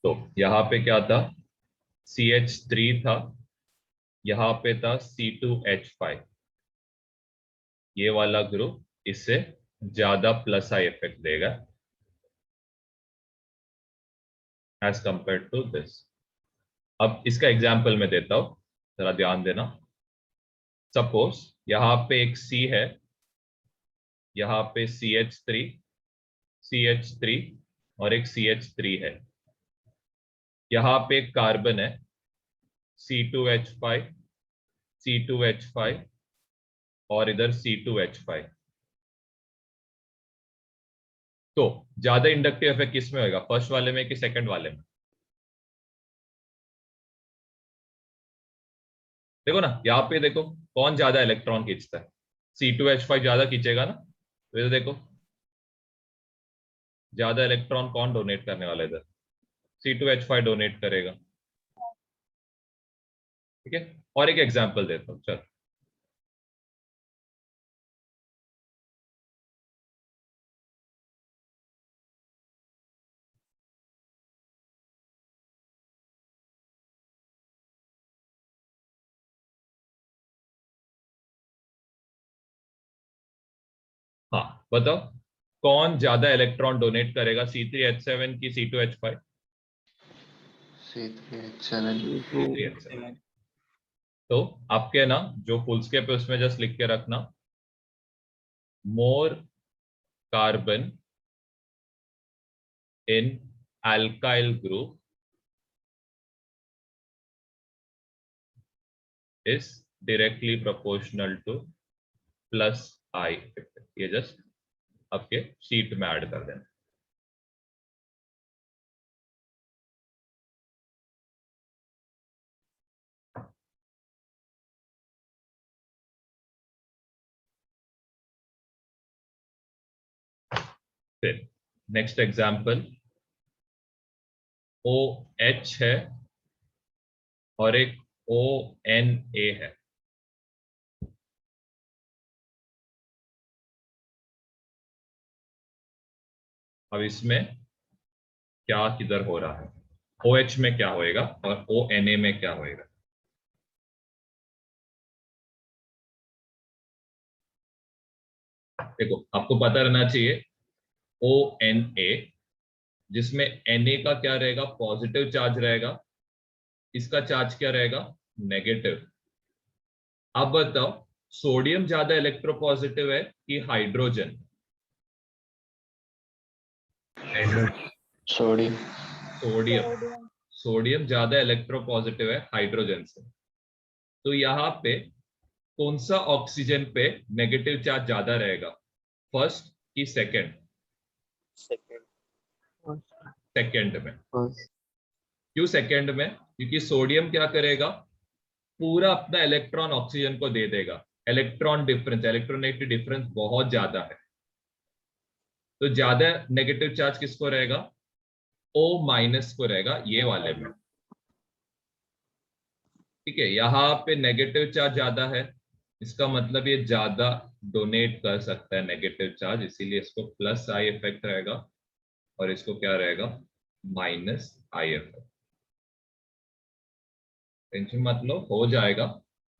तो यहाँ पे क्या था, CH3 था, यहाँ पे था C2H5। ये वाला ग्रुप इससे ज्यादा प्लस आई इफेक्ट देगा एज कंपेयर टू दिस। अब इसका एग्जाम्पल मैं देता हूं, जरा ध्यान देना। सपोज यहाँ पे एक C है, यहाँ पे CH3 और एक CH3 है। यहाँ पे एक कार्बन है C2H5 और इधर C2H5। तो ज्यादा इंडक्टिव इफेक्ट किस में होगा, फर्स्ट वाले में कि सेकंड वाले में? देखो ना, यहाँ पे देखो कौन ज्यादा इलेक्ट्रॉन खींचता है, C2H5 ज्यादा खींचेगा ना। तो इधर देखो ज्यादा इलेक्ट्रॉन कौन डोनेट करने वाला है, इधर C2H5 डोनेट करेगा। ठीक है, और एक एग्जांपल देता हूँ, चल। हाँ बताओ, कौन ज्यादा इलेक्ट्रॉन डोनेट करेगा, C3H7 की C2H5? C3H7। C3H7। तो आपके ना जो फुल स्केप है उसमें जस्ट लिख के रखना, more carbon in alkyl group is directly proportional to plus I effect। ये जस्ट आपके शीट में ऐड कर देना। फिर नेक्स्ट एग्जांपल, OH है और एक ONA है। अब इसमें क्या किधर हो रहा है, OH में क्या होएगा और ONA में क्या होएगा? देखो आपको पता रहना चाहिए, ONA जिसमें Na का क्या रहेगा, पॉजिटिव चार्ज रहेगा, इसका चार्ज क्या रहेगा, नेगेटिव। अब बताओ, सोडियम ज्यादा इलेक्ट्रोपॉजिटिव है कि हाइड्रोजन? सोडियम। सोडियम। सोडियम ज्यादा इलेक्ट्रोपॉजिटिव है हाइड्रोजन से। तो यहाँ पे कौन सा ऑक्सीजन पे नेगेटिव चार्ज ज्यादा रहेगा, फर्स्ट कि सेकंड? सेकंड में। क्यों सेकंड में? क्योंकि सोडियम क्या करेगा, पूरा अपना इलेक्ट्रॉन ऑक्सीजन को दे देगा। इलेक्ट्रॉन डिफरेंस, इलेक्ट्रोनेगेटिव डिफरेंस बहुत ज्यादा है, तो ज्यादा नेगेटिव चार्ज किसको रहेगा, O- को रहेगा, ये वाले में। ठीक है, यहाँ पे नेगेटिव चार्ज ज्यादा है, इसका मतलब ये ज्यादा डोनेट कर सकता है नेगेटिव चार्ज, इसीलिए इसको प्लस आई इफेक्ट रहेगा और इसको क्या रहेगा, माइनस आई इफेक्ट। टेंशन मत लो, हो जाएगा।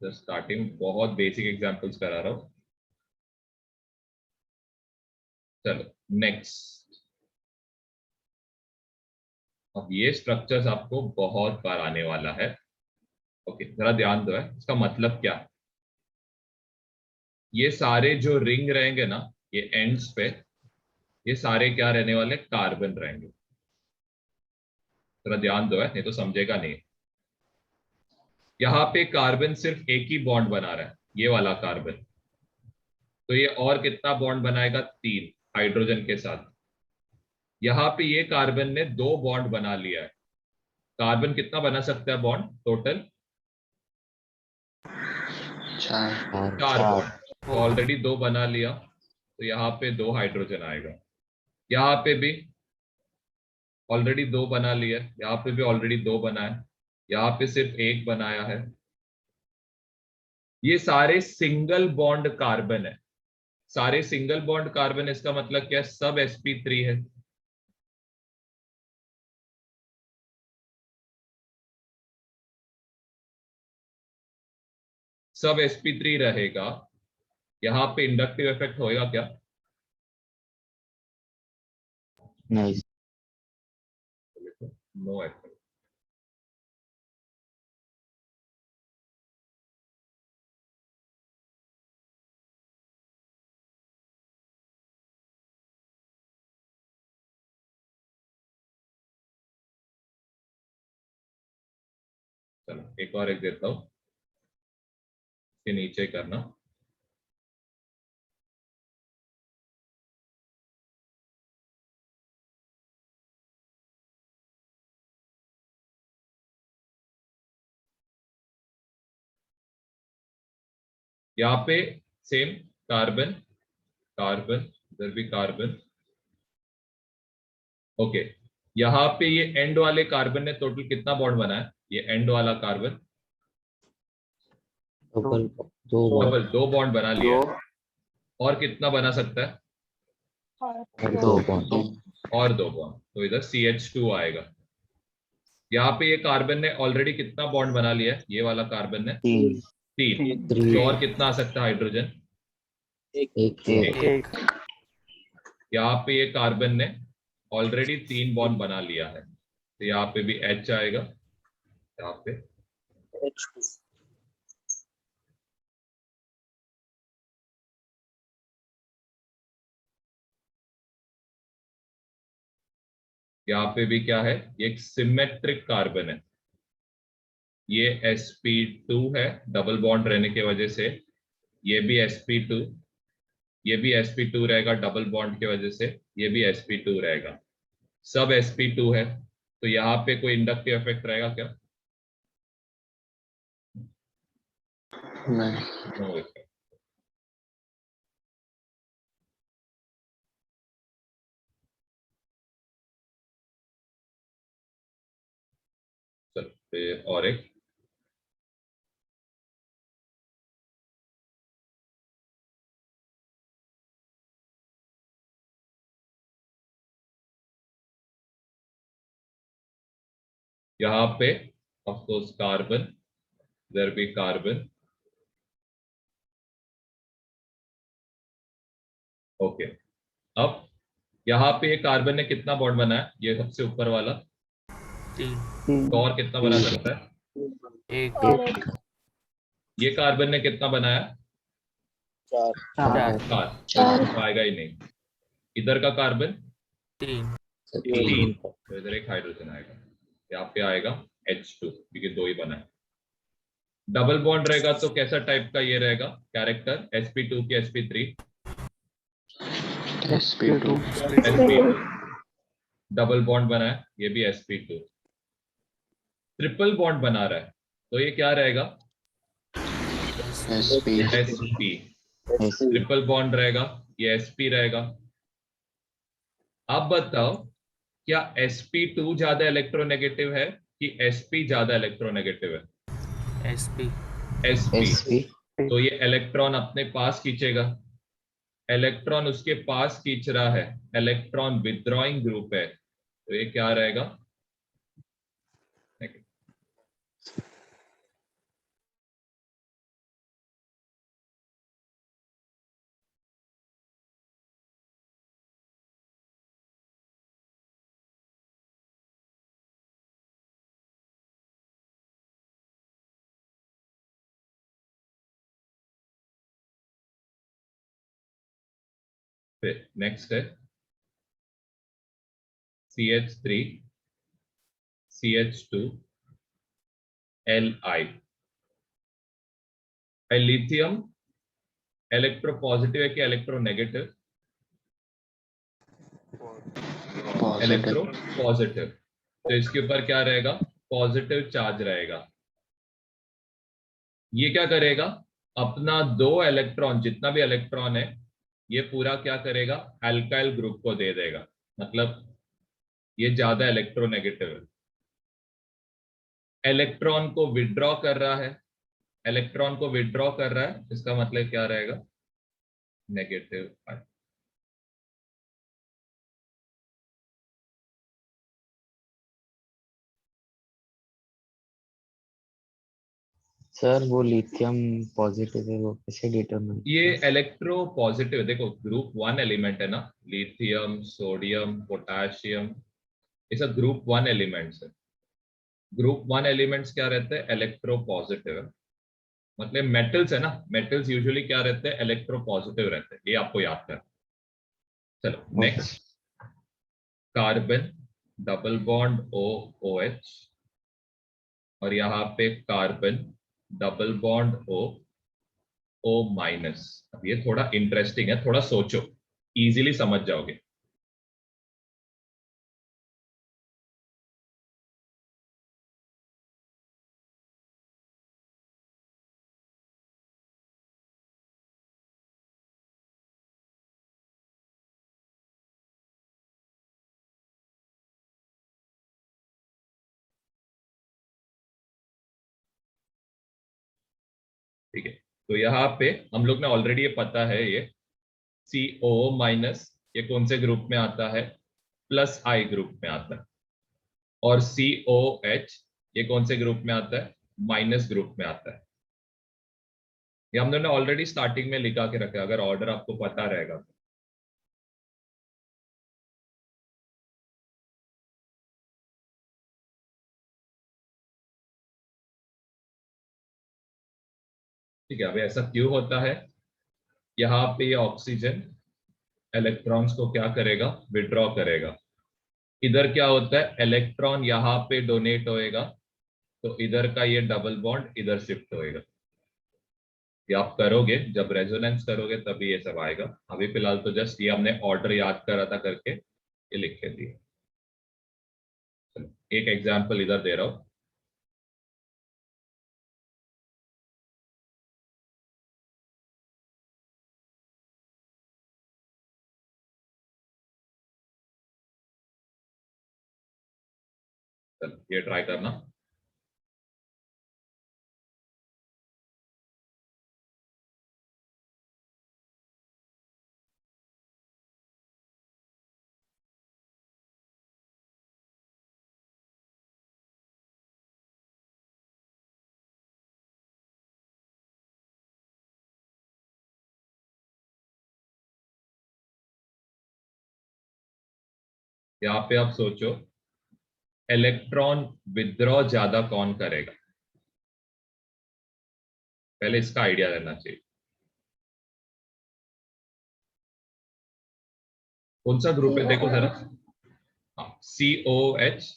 जस्ट स्टार्टिंग, बहुत बेसिक एग्जांपल्स करा रहा हूं। चलो नेक्स्ट। अब ये स्ट्रक्चर्स आपको बहुत बार आने वाला है। ओके, जरा ध्यान दो, है इसका मतलब क्या है। ये सारे जो रिंग रहेंगे ना, ये एंड्स पे, ये सारे क्या रहने वाले, कार्बन रहेंगे। जरा ध्यान दो, है नहीं तो समझेगा नहीं। यहाँ पे कार्बन सिर्फ एक ही बॉन्ड बना रहा है, ये वाला कार्बन। तो ये और कितना बॉन्ड बनाएगा, 3 हाइड्रोजन के साथ। यहाँ पे ये कार्बन ने 2 बॉन्ड बना लिया है। कार्बन कितना बना सकता है बॉन्ड टोटल, 4 बॉन्ड। तो ऑलरेडी 2 बना लिया, तो यहाँ पे 2 हाइड्रोजन आएगा। यहाँ पे भी ऑलरेडी 2 बना लिया, यहाँ पे भी ऑलरेडी 2 बना है, यहाँ पे सिर्फ 1 बनाया है। ये सारे सिंगल बॉन्ड कार्बन है, सारे सिंगल बॉन्ड कार्बन। इसका मतलब क्या है, सब sp3 है। सब sp3 रहेगा, यहाँ पे इंडक्टिव इफेक्ट होएगा क्या? नहीं। No effect. चलो एक और एक देता हूं, इसके नीचे करना। यहाँ पे सेम कार्बन कार्बन, इधर भी कार्बन। ओके, यहाँ पे ये एंड वाले कार्बन ने टोटल कितना बॉन्ड बनाया? ये एंड वाला कार्बन डबल दो डबल दो बॉन्ड बना लिया है। दो और कितना बना सकता है? और दो बॉन्ड। और दो बॉन्ड, तो इधर CH2 आएगा। यहाँ पे ये कार्बन ने ऑलरेडी कितना बॉन्ड बना लिया है? ये वाला कार्बन ने तीन। 3। थ्री। तो और कितना आ सकता है हाइड्रोजन? एक एक यहाँ पे ये कार्बन ने ऑलरेडी 3 बॉन्ड बना लिया है, तो यहाँ पे भी H आएगा। यहाँ पे यहाँ पे भी क्या है? ये एक सिमेट्रिक कार्बन है। ये sp2 है, डबल बॉन्ड रहने की वजह से। ये भी sp2, ये भी sp2 रहेगा डबल बॉन्ड की वजह से। ये भी sp2 रहेगा, सब sp2 है। तो यहाँ पे कोई इंडक्टिव इफेक्ट रहेगा क्या? नहीं। No effect. चलो फिर और एक। यहाँ पे ऑफ कोर्स कार्बन, इधर भी कार्बन। ओके, अब यहाँ पे ये कार्बन ने कितना बॉन्ड बनाया? ये सबसे ऊपर वाला। तो और कितना बना सकता है? एक ये कार्बन ने कितना बनाया? चार तो आएगा ही नहीं। इधर का कार्बन तीन 3, तो इधर एक हाइड्रोजन आएगा। यहाँ पे आएगा H2, क्योंकि 2 ही बना है। डबल बॉन्ड रहेगा तो कैसा टाइप का ये रहेगा कैरेक्टर? sp2 की sp3। sp2 sp2 double bond बना है, ये भी sp2। ट्रिपल बॉन्ड बना रहा है, तो ये क्या रहेगा? sp sp। ट्रिपल बॉन्ड रहेगा, ये sp रहेगा। अब बताओ, क्या sp2 ज्यादा इलेक्ट्रोनेगेटिव है कि sp ज्यादा इलेक्ट्रोनेगेटिव है? sp sp। तो ये इलेक्ट्रॉन अपने पास खींचेगा, इलेक्ट्रॉन उसके पास खींच रहा है, इलेक्ट्रॉन विथड्रॉइंग ग्रुप है, तो ये क्या रहेगा? फिर नेक्स्ट है CH3 CH2 Li। Lithium electro positive है कि इलेक्ट्रो नेगेटिव? इलेक्ट्रो पॉजिटिव, तो इसके ऊपर क्या रहेगा? पॉजिटिव चार्ज रहेगा। ये क्या करेगा? अपना 2 इलेक्ट्रॉन, जितना भी इलेक्ट्रॉन है, ये पूरा क्या करेगा? अल्काइल ग्रुप को दे देगा। मतलब ये ज्यादा इलेक्ट्रोनेगेटिव है, इलेक्ट्रॉन को विड्रॉ कर रहा है। इलेक्ट्रॉन को विड्रॉ कर रहा है, इसका मतलब क्या रहेगा? नेगेटिव। सर वो लिथियम पॉजिटिव है, वो कैसे डिटरमाइन? ये इलेक्ट्रो पॉजिटिव, देखो ग्रुप 1 एलिमेंट है ना, लिथियम, सोडियम, पोटेशियम, ये सब ग्रुप 1 एलिमेंट्स है। ग्रुप 1 एलिमेंट्स क्या रहते हैं? इलेक्ट्रो पॉजिटिव है। मतलब मेटल्स है ना, मेटल्स यूजुअली क्या रहते हैं? इलेक्ट्रो पॉजिटिव रहते हैं, ये आपको याद करना। चलो okay. Next, carbon double bond O O H, और यहाँ पे carbon double bond O O minus. अब ये थोड़ा इंटरेस्टिंग है, थोड़ा सोचो, इजीली समझ जाओगे। ठीक है, तो यहाँ पे हम लोग ने ऑलरेडी ये पता है, ये CO माइनस ये कौन से ग्रुप में आता है? प्लस आई ग्रुप में आता है। और COH ये कौन से ग्रुप में आता है? माइनस ग्रुप में आता है। ये हम लोगों ने ऑलरेडी स्टार्टिंग में लिखा के रखा है, अगर ऑर्डर आपको पता रहेगा तो। ठीक है, अभी ऐसा क्यों होता है? यहाँ पे ऑक्सीजन इलेक्ट्रॉन्स को क्या करेगा? विड्रॉ करेगा। इधर क्या होता है? इलेक्ट्रॉन यहाँ पे डोनेट होएगा, तो इधर का ये डबल बॉन्ड इधर शिफ्ट होएगा। ये आप करोगे, जब रेजोनेंस करोगे तभी ये सब आएगा। अभी फिलहाल तो जस्ट ये हमने ऑर्डर याद करा था करके ये लिख के दिए। चलो एक एग्जांपल इधर दे रहा हूं। चलो ये ट्राई करना। यहाँ पे आप सोचो, इलेक्ट्रॉन विथड्रॉ ज्यादा कौन करेगा? पहले इसका आइडिया रहना चाहिए। कौन सा ग्रुप है देखो जरा। हाँ, COH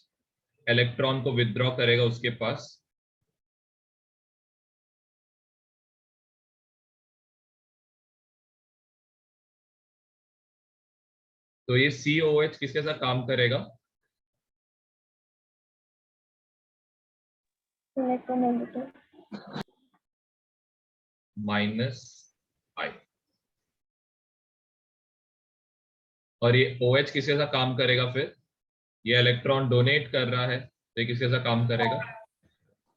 इलेक्ट्रॉन को विथड्रॉ करेगा उसके पास। तो ये COH किसके साथ काम करेगा? माइनस आई। और ये OH किसके साथ काम करेगा फिर? ये इलेक्ट्रॉन डोनेट कर रहा है, तो ये किसके साथ काम करेगा?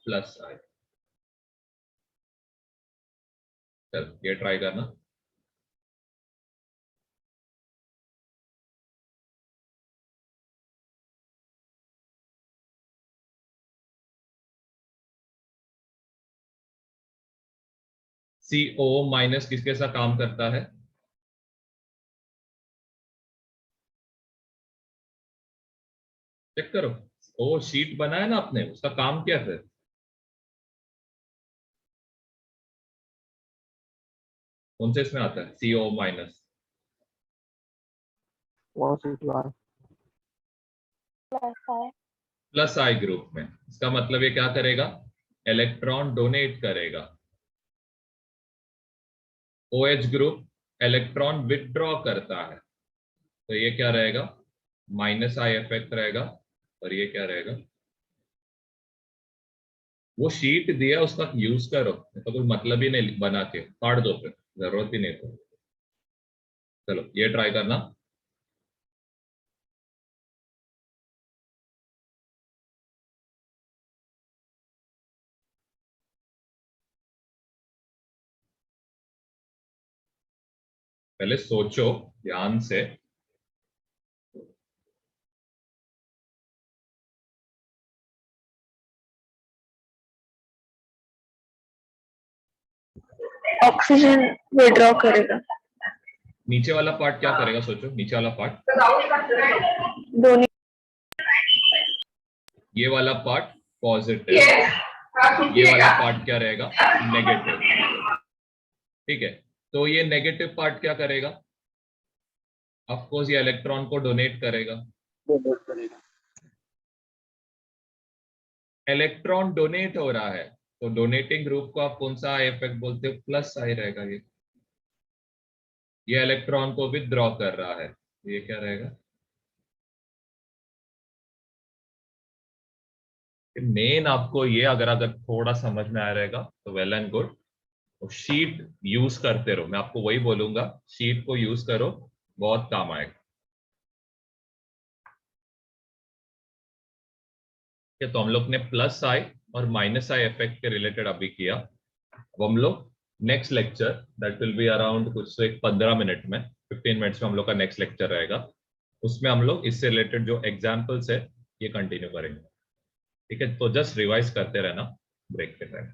प्लस आई। चलो ये ट्राई करना। CO माइनस किसके साथ काम करता है? चेक करो। ओ शीट बनाया ना आपने, उसका काम क्या फिर? कौन से इसमें आता है CO माइनस? प्लस आई ग्रुप में। इसका मतलब ये क्या करेगा? इलेक्ट्रॉन डोनेट करेगा। OH ग्रुप इलेक्ट्रॉन विथड्रॉ करता है, तो ये क्या रहेगा? माइनस आई इफेक्ट रहेगा। और ये क्या रहेगा? वो शीट दिया उसका यूज करो, तो कोई मतलब ही नहीं, बना के फाड़ दो फिर, जरूरत ही नहीं तो। चलो ये ट्राई करना। पहले सोचो ध्यान से। ऑक्सीजन विड्रॉ करेगा। नीचे वाला पार्ट क्या करेगा, सोचो नीचे वाला पार्ट, डोनेट। ये वाला पार्ट पॉजिटिव, ये वाला पार्ट क्या रहेगा, नेगेटिव। ठीक है, तो ये नेगेटिव पार्ट क्या करेगा, ऑफ कोर्स ये इलेक्ट्रॉन को डोनेट करेगा। इलेक्ट्रॉन डोनेट हो रहा है, तो डोनेटिंग ग्रुप को आप कौन सा इफेक्ट बोलते हो, प्लस आई रहेगा। ये इलेक्ट्रॉन को विथड्रॉ कर रहा है, ये क्या रहेगा, मेन आपको ये अगर थोड़ा समझ में आ रहेगा तो वेल एंड गुड। तो शीट यूज करते रहो, मैं आपको वही बोलूंगा, शीट को यूज करो, बहुत काम आएगा। तो हम लोग ने प्लस आई और माइनस आई इफेक्ट के रिलेटेड अभी किया। अब हम लोग next lecture that will be around कुछ 15 मिनट में, 15 मिनट्स में हम लोग का नेक्स्ट लेक्चर रहेगा, उसमें हम लोग इससे रिलेटेड जो एग्जाम्पल्स है ये कंटिन्यू करेंगे। ठीक है, तो जस्ट रिवाइज करते रहना ब्रेक के टाइम।